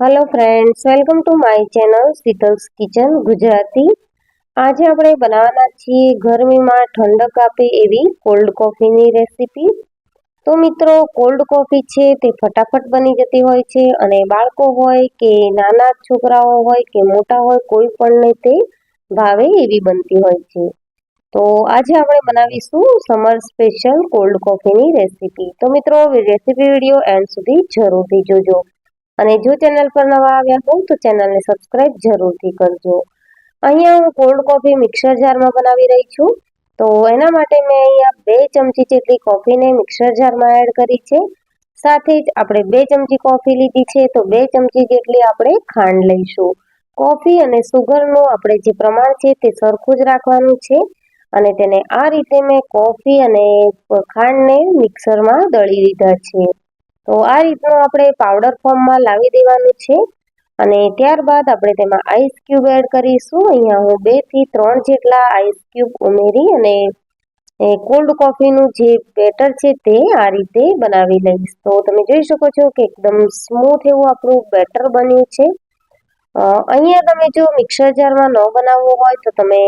Hello friends, welcome to my channel Sheetal's kitchen Gujarati. આજે આપણે બનાવવાના છીએ ગરમીમાં ઠંડક આપે એવી કોલ્ડ કોફીની રેસીપી। તો મિત્રો, કોલ્ડ કોફી છે તે ફટાફટ બની જતી હોય છે અને બાળકો હોય કે નાના છોકરાઓ હોય કે મોટા હોય કોઈ પણને તે ભાવે એવી બનતી હોય છે। તો આજે આપણે બનાવીશું સમર સ્પેશિયલ કોલ્ડ કોફીની રેસીપી। તો મિત્રો, રેસીપી વિડીયો એન્ડ સુધી જરૂરથી જોજો અને જો ચેનલ પર નવા આવ્યા હો તો ચેનલને સબસ્ક્રાઇબ જરૂરથી કરજો। અહીંયા હું કોલ્ડ કોફી મિક્સર જારમાં બનાવી રહી છું। તો એના માટે મેં અહીંયા 2 ચમચી જેટલી કોફીને મિક્સર જારમાં એડ કરી છે। સાથે જ આપણે 2 ચમચી કોફી લીધી છે તો 2 ચમચી જેટલી આપણે ખાંડ લઈશું। કોફી અને સુગરનું આપણે જે પ્રમાણ છે તે સરખું જ રાખવાનું છે અને તેને આ રીતે મેં કોફી અને ખાંડને મિક્સરમાં દળી લીધા છે। તો આ રીતનું આપણે પાવડર ફોર્મમાં લાવી દેવાનું છે અને ત્યારબાદ આપણે તેમાં આઈસ ક્યુબ એડ કરીશું। અહીંયા હું 2 થી 3 જેટલા આઈસ ક્યુબ ઉમેરી અને કોલ્ડ કોફીનું જે બેટર છે તે આ રીતે બનાવી લઈશ। તો તમે જોઈ શકો છો કે એકદમ સ્મૂથ એવું આપણું બેટર બન્યું છે। અહીંયા તમે જો મિક્સર જારમાં ન બનાવવું હોય તો તમે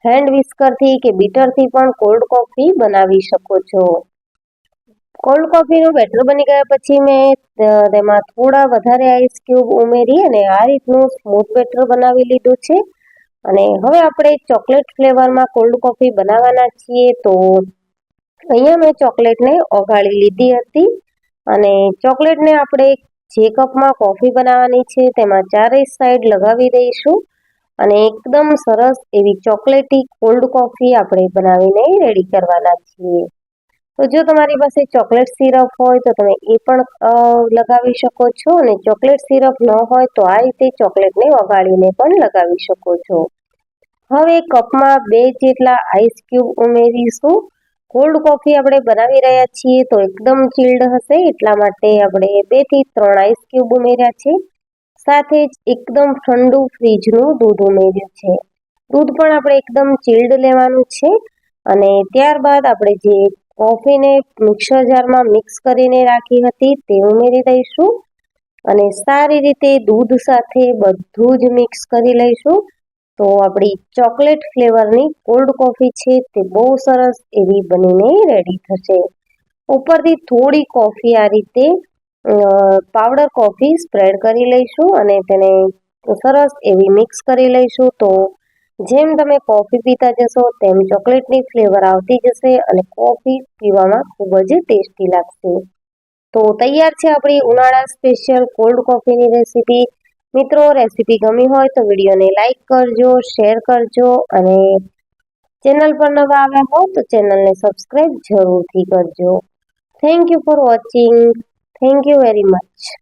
હેન્ડ વિસ્કરથી કે બીટરથી પણ કોલ્ડ કોફી બનાવી શકો છો। કોલ્ડ કોફીનું બેટર બની ગયા પછી મેં તેમાં થોડા વધારે આઈસ ક્યુબ ઉમેરી અને આ રીતનું સ્મૂથ બેટર બનાવી લીધું છે। અને હવે આપણે ચોકલેટ ફ્લેવરમાં કોલ્ડ કોફી બનાવવાના છીએ। તો અહીંયા મેં ચોકલેટને ઓગાળી લીધી હતી અને ચોકલેટને આપણે જે કપમાં કોફી બનાવવાની છે તેમાં ચારેય સાઈડ લગાવી દઈશું અને એકદમ સરસ એવી ચોકલેટી કોલ્ડ કોફી આપણે બનાવીને રેડી કરવાના છીએ। તો જો તમારી પાસે ચોકલેટ સિરપ હોય તો તમે એ પણ લગાવી શકો છો અને ચોકલેટ સિરપ ન હોય તો આ રીતે ચોકલેટને ઓગાળીને પણ લગાવી શકો છો। હવે કપમાં 2 જેટલા આઈસ ક્યુબ ઉમેરીશું। કોલ્ડ કોફી આપણે બનાવી રહ્યા છીએ તો એકદમ ચિલ્ડ હશે એટલા માટે આપણે 2 થી 3 આઈસ ક્યુબ ઉમેર્યા છે। સાથે જ એકદમ ઠંડુ ફ્રીજનું દૂધ ઉમેર્યું છે। દૂધ પણ આપણે એકદમ ચિલ્ડ લેવાનું છે અને ત્યારબાદ આપણે જે કોફીને મિક્સર જારમાં મિક્સ કરીને રાખી હતી તે ઉમેરી દઈશું અને સારી રીતે દૂધ સાથે બધું જ મિક્સ કરી લઈશું। તો આપણી ચોકલેટ ફ્લેવરની કોલ્ડ કોફી છે તે બહુ સરસ એવી બનીને રેડી થશે। ઉપરથી થોડી કોફી આ રીતે પાવડર કોફી સ્પ્રેડ કરી લઈશું અને તેને સરસ એવી મિક્સ કરી લઈશું। તો જેમ તમે કોફી પીતા જશો તેમ ચોકલેટની ફ્લેવર આવતી જશે અને કોફી પીવામાં ખૂબ જ ટેસ્ટી લાગશે। તો તૈયાર છે આપણી ઉનાળા સ્પેશિયલ કોલ્ડ કોફીની રેસીપી। મિત્રો, રેસીપી ગમી હોય તો વિડીયોને લાઈક કરજો, શેર કરજો અને ચેનલ પર નવા આવ્યા હો તો ચેનલને સબસ્ક્રાઇબ જરૂરથી કરજો। Thank you for watching. Thank you very much.